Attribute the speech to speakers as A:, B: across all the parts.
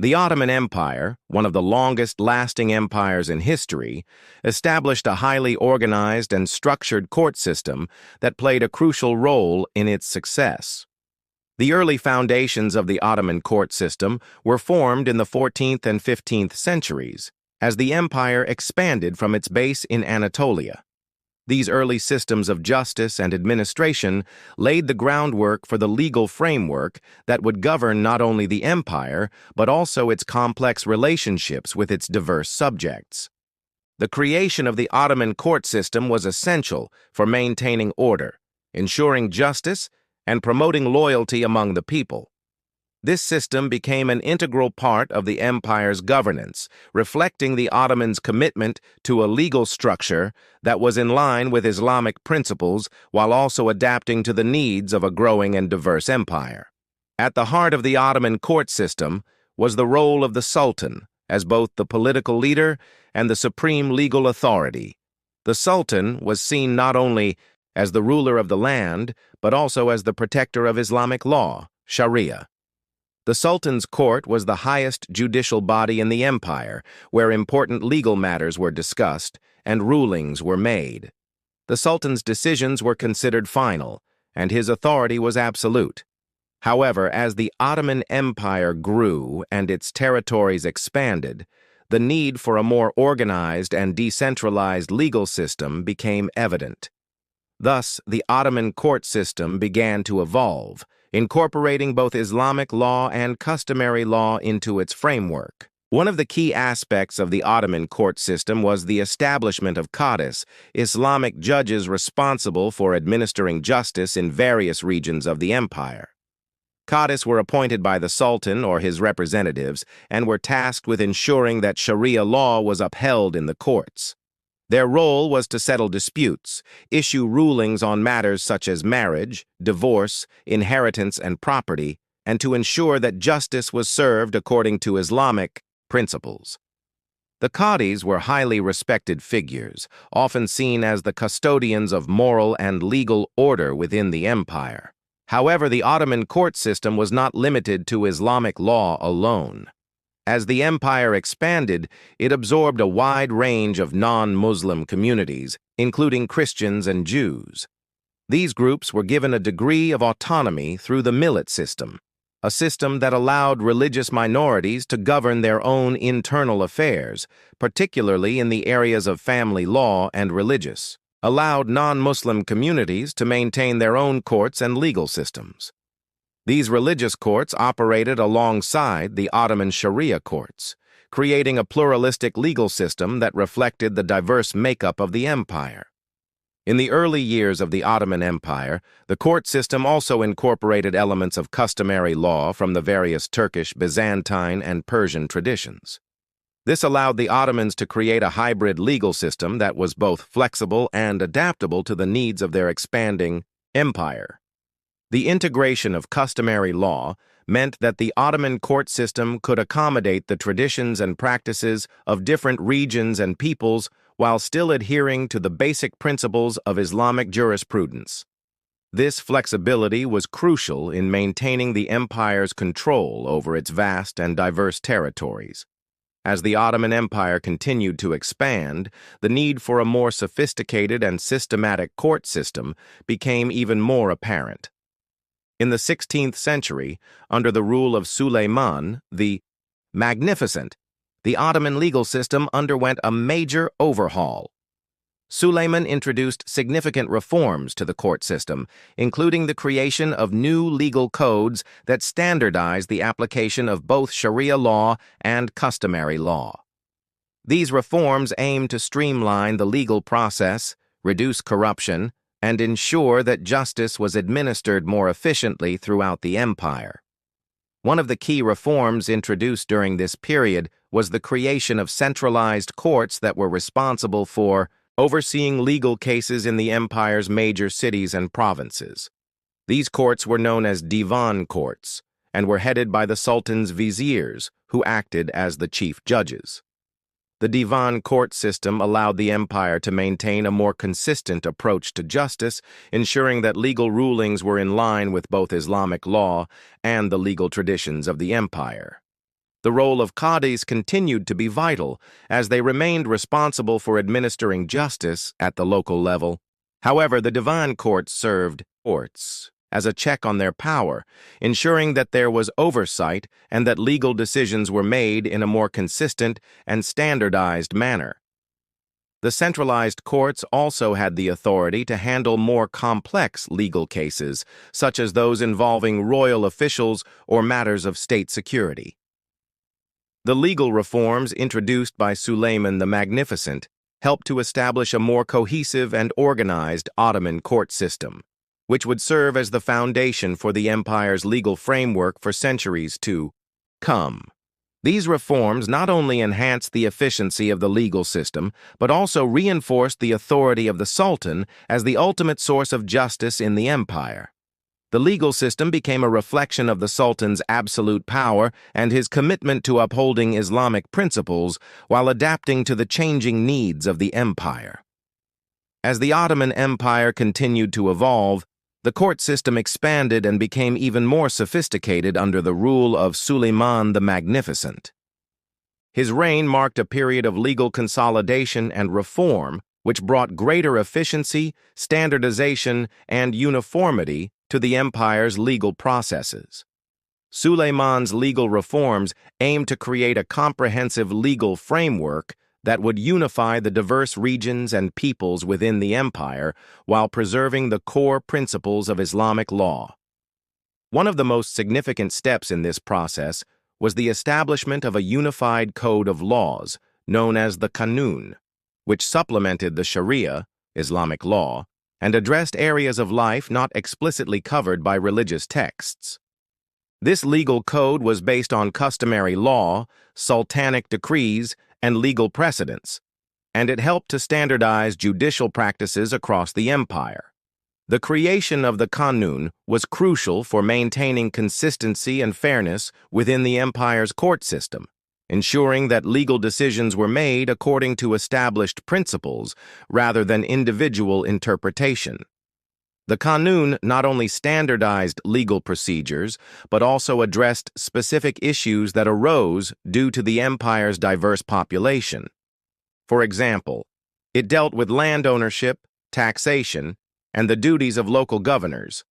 A: The Ottoman Empire, one of the longest-lasting empires in history, established a highly organized and structured court system that played a crucial role in its success. The early foundations of the Ottoman court system were formed in the 14th and 15th centuries, as the empire expanded from its base in Anatolia. These early systems of justice and administration laid the groundwork for the legal framework that would govern not only the empire, but also its complex relationships with its diverse subjects. The creation of the Ottoman court system was essential for maintaining order, ensuring justice, and promoting loyalty among the people. This system became an integral part of the empire's governance, reflecting the Ottomans' commitment to a legal structure that was in line with Islamic principles while also adapting to the needs of a growing and diverse empire. At the heart of the Ottoman court system was the role of the Sultan as both the political leader and the supreme legal authority. The Sultan was seen not only as the ruler of the land, but also as the protector of Islamic law, Sharia. The Sultan's court was the highest judicial body in the empire, where important legal matters were discussed and rulings were made. The Sultan's decisions were considered final, and his authority was absolute. However, as the Ottoman Empire grew and its territories expanded, the need for a more organized and decentralized legal system became evident. Thus, the Ottoman court system began to evolve, incorporating both Islamic law and customary law into its framework. One of the key aspects of the Ottoman court system was the establishment of qadis, Islamic judges responsible for administering justice in various regions of the empire. Qadis were appointed by the Sultan or his representatives and were tasked with ensuring that Sharia law was upheld in the courts. Their role was to settle disputes, issue rulings on matters such as marriage, divorce, inheritance, and property, and to ensure that justice was served according to Islamic principles. The qadis were highly respected figures, often seen as the custodians of moral and legal order within the empire. However, the Ottoman court system was not limited to Islamic law alone. As the empire expanded, it absorbed a wide range of non-Muslim communities, including Christians and Jews. These groups were given a degree of autonomy through the millet system, a system that allowed religious minorities to govern their own internal affairs, particularly in the areas of family law and religious, allowed non-Muslim communities to maintain their own courts and legal systems. These religious courts operated alongside the Ottoman Sharia courts, creating a pluralistic legal system that reflected the diverse makeup of the empire. In the early years of the Ottoman Empire, the court system also incorporated elements of customary law from the various Turkish, Byzantine, and Persian traditions. This allowed the Ottomans to create a hybrid legal system that was both flexible and adaptable to the needs of their expanding empire. The integration of customary law meant that the Ottoman court system could accommodate the traditions and practices of different regions and peoples while still adhering to the basic principles of Islamic jurisprudence. This flexibility was crucial in maintaining the empire's control over its vast and diverse territories. As the Ottoman Empire continued to expand, the need for a more sophisticated and systematic court system became even more apparent. In the 16th century, under the rule of Suleiman the Magnificent, the Ottoman legal system underwent a major overhaul. Suleiman introduced significant reforms to the court system, including the creation of new legal codes that standardized the application of both Sharia law and customary law. These reforms aimed to streamline the legal process, reduce corruption, and ensure that justice was administered more efficiently throughout the empire. One of the key reforms introduced during this period was the creation of centralized courts that were responsible for overseeing legal cases in the empire's major cities and provinces. These courts were known as divan courts and were headed by the Sultan's viziers, who acted as the chief judges. The divan court system allowed the empire to maintain a more consistent approach to justice, ensuring that legal rulings were in line with both Islamic law and the legal traditions of the empire. The role of qadis continued to be vital, as they remained responsible for administering justice at the local level. However, the divan courts served courts as a check on their power, ensuring that there was oversight and that legal decisions were made in a more consistent and standardized manner. The centralized courts also had the authority to handle more complex legal cases, such as those involving royal officials or matters of state security. The legal reforms introduced by Suleiman the Magnificent helped to establish a more cohesive and organized Ottoman court system, which would serve as the foundation for the empire's legal framework for centuries to come. These reforms not only enhanced the efficiency of the legal system, but also reinforced the authority of the Sultan as the ultimate source of justice in the empire. The legal system became a reflection of the Sultan's absolute power and his commitment to upholding Islamic principles while adapting to the changing needs of the empire. As the Ottoman Empire continued to evolve, the court system expanded and became even more sophisticated under the rule of Suleiman the Magnificent. His reign marked a period of legal consolidation and reform, which brought greater efficiency, standardization, and uniformity to the empire's legal processes. Suleiman's legal reforms aimed to create a comprehensive legal framework that would unify the diverse regions and peoples within the empire while preserving the core principles of Islamic law. One of the most significant steps in this process was the establishment of a unified code of laws known as the Qanun, which supplemented the Sharia, Islamic law, and addressed areas of life not explicitly covered by religious texts. This legal code was based on customary law, sultanic decrees, and legal precedents, and it helped to standardize judicial practices across the empire. The creation of the Qanun was crucial for maintaining consistency and fairness within the empire's court system, ensuring that legal decisions were made according to established principles rather than individual interpretation. The Qanun not only standardized legal procedures, but also addressed specific issues that arose due to the empire's diverse population. For example, it dealt with land ownership, taxation, and the duties of local governors.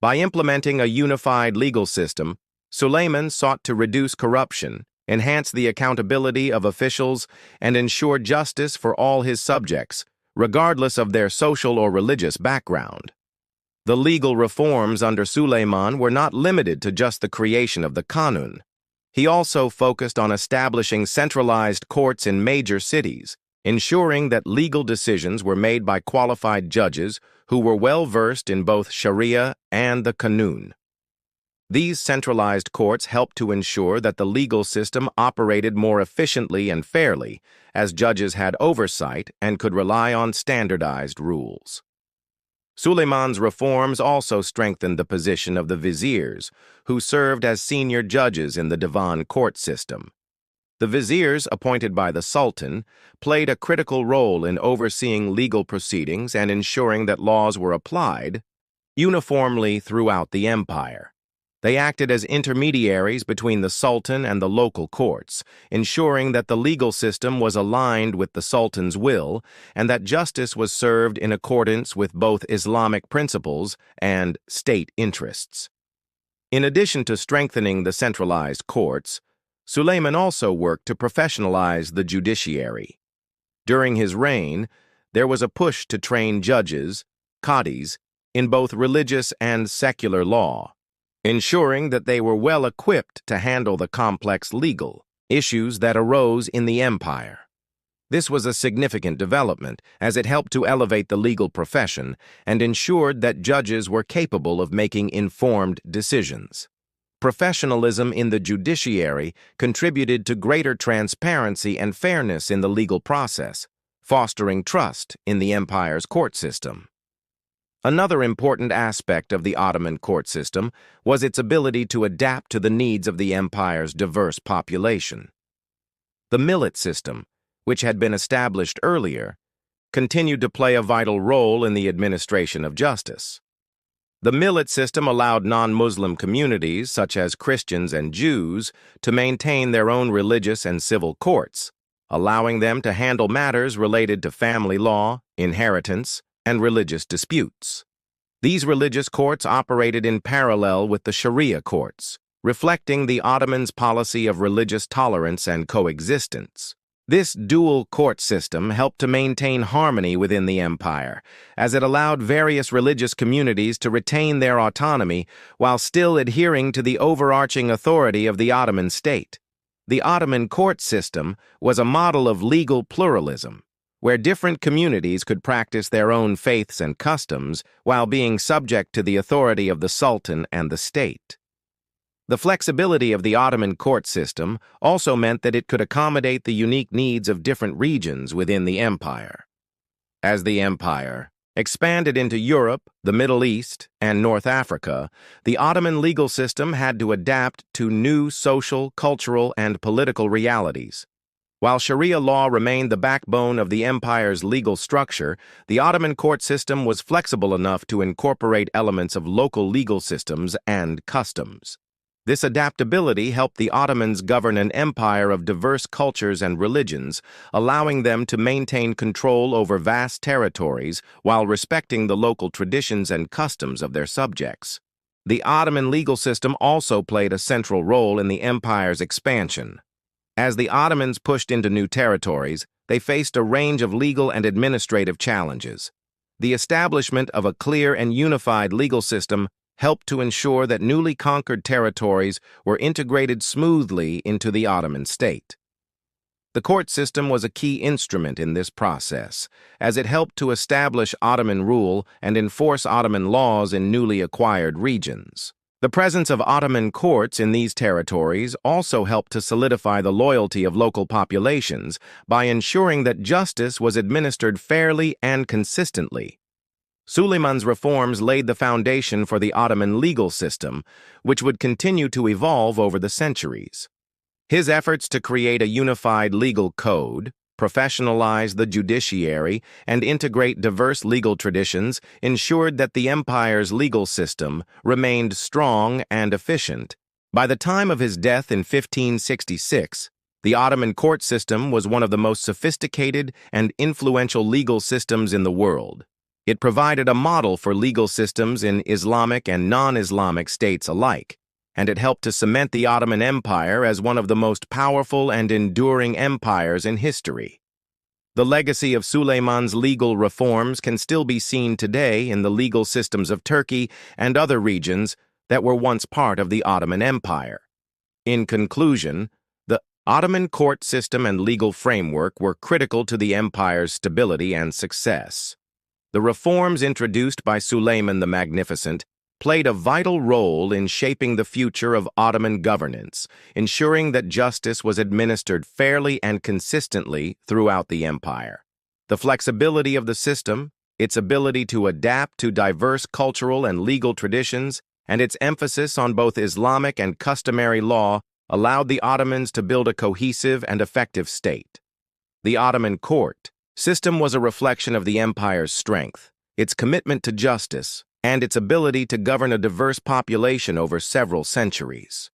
A: By implementing a unified legal system, Suleiman sought to reduce corruption, enhance the accountability of officials, and ensure justice for all his subjects, regardless of their social or religious background. The legal reforms under Suleiman were not limited to just the creation of the Qanun. He also focused on establishing centralized courts in major cities, ensuring that legal decisions were made by qualified judges who were well-versed in both Sharia and the Qanun. These centralized courts helped to ensure that the legal system operated more efficiently and fairly, as judges had oversight and could rely on standardized rules. Suleiman's reforms also strengthened the position of the viziers, who served as senior judges in the divan court system. The viziers, appointed by the Sultan, played a critical role in overseeing legal proceedings and ensuring that laws were applied uniformly throughout the empire. They acted as intermediaries between the Sultan and the local courts, ensuring that the legal system was aligned with the Sultan's will and that justice was served in accordance with both Islamic principles and state interests. In addition to strengthening the centralized courts, Suleiman also worked to professionalize the judiciary. During his reign, there was a push to train judges, qadis, in both religious and secular law, ensuring that they were well equipped to handle the complex legal issues that arose in the empire. This was a significant development, as it helped to elevate the legal profession and ensured that judges were capable of making informed decisions. Professionalism in the judiciary contributed to greater transparency and fairness in the legal process, fostering trust in the empire's court system. Another important aspect of the Ottoman court system was its ability to adapt to the needs of the empire's diverse population. The millet system, which had been established earlier, continued to play a vital role in the administration of justice. The millet system allowed non-Muslim communities, such as Christians and Jews, to maintain their own religious and civil courts, allowing them to handle matters related to family law, inheritance, and religious disputes. These religious courts operated in parallel with the Sharia courts, reflecting the Ottomans' policy of religious tolerance and coexistence. This dual court system helped to maintain harmony within the empire, as it allowed various religious communities to retain their autonomy while still adhering to the overarching authority of the Ottoman state. The Ottoman court system was a model of legal pluralism, where different communities could practice their own faiths and customs while being subject to the authority of the Sultan and the state. The flexibility of the Ottoman court system also meant that it could accommodate the unique needs of different regions within the empire. As the empire expanded into Europe, the Middle East, and North Africa, the Ottoman legal system had to adapt to new social, cultural, and political realities. While Sharia law remained the backbone of the empire's legal structure, the Ottoman court system was flexible enough to incorporate elements of local legal systems and customs. This adaptability helped the Ottomans govern an empire of diverse cultures and religions, allowing them to maintain control over vast territories while respecting the local traditions and customs of their subjects. The Ottoman legal system also played a central role in the empire's expansion. As the Ottomans pushed into new territories, they faced a range of legal and administrative challenges. The establishment of a clear and unified legal system helped to ensure that newly conquered territories were integrated smoothly into the Ottoman state. The court system was a key instrument in this process, as it helped to establish Ottoman rule and enforce Ottoman laws in newly acquired regions. The presence of Ottoman courts in these territories also helped to solidify the loyalty of local populations by ensuring that justice was administered fairly and consistently. Suleiman's reforms laid the foundation for the Ottoman legal system, which would continue to evolve over the centuries. His efforts to create a unified legal code, professionalize the judiciary, and integrate diverse legal traditions ensured that the empire's legal system remained strong and efficient. By the time of his death in 1566, the Ottoman court system was one of the most sophisticated and influential legal systems in the world. It provided a model for legal systems in Islamic and non-Islamic states alike, and it helped to cement the Ottoman Empire as one of the most powerful and enduring empires in history. The legacy of Suleiman's legal reforms can still be seen today in the legal systems of Turkey and other regions that were once part of the Ottoman Empire. In conclusion, the Ottoman court system and legal framework were critical to the empire's stability and success. The reforms introduced by Suleiman the Magnificent played a vital role in shaping the future of Ottoman governance, ensuring that justice was administered fairly and consistently throughout the empire. The flexibility of the system, its ability to adapt to diverse cultural and legal traditions, and its emphasis on both Islamic and customary law allowed the Ottomans to build a cohesive and effective state. The Ottoman court system was a reflection of the empire's strength, its commitment to justice, and its ability to govern a diverse population over several centuries.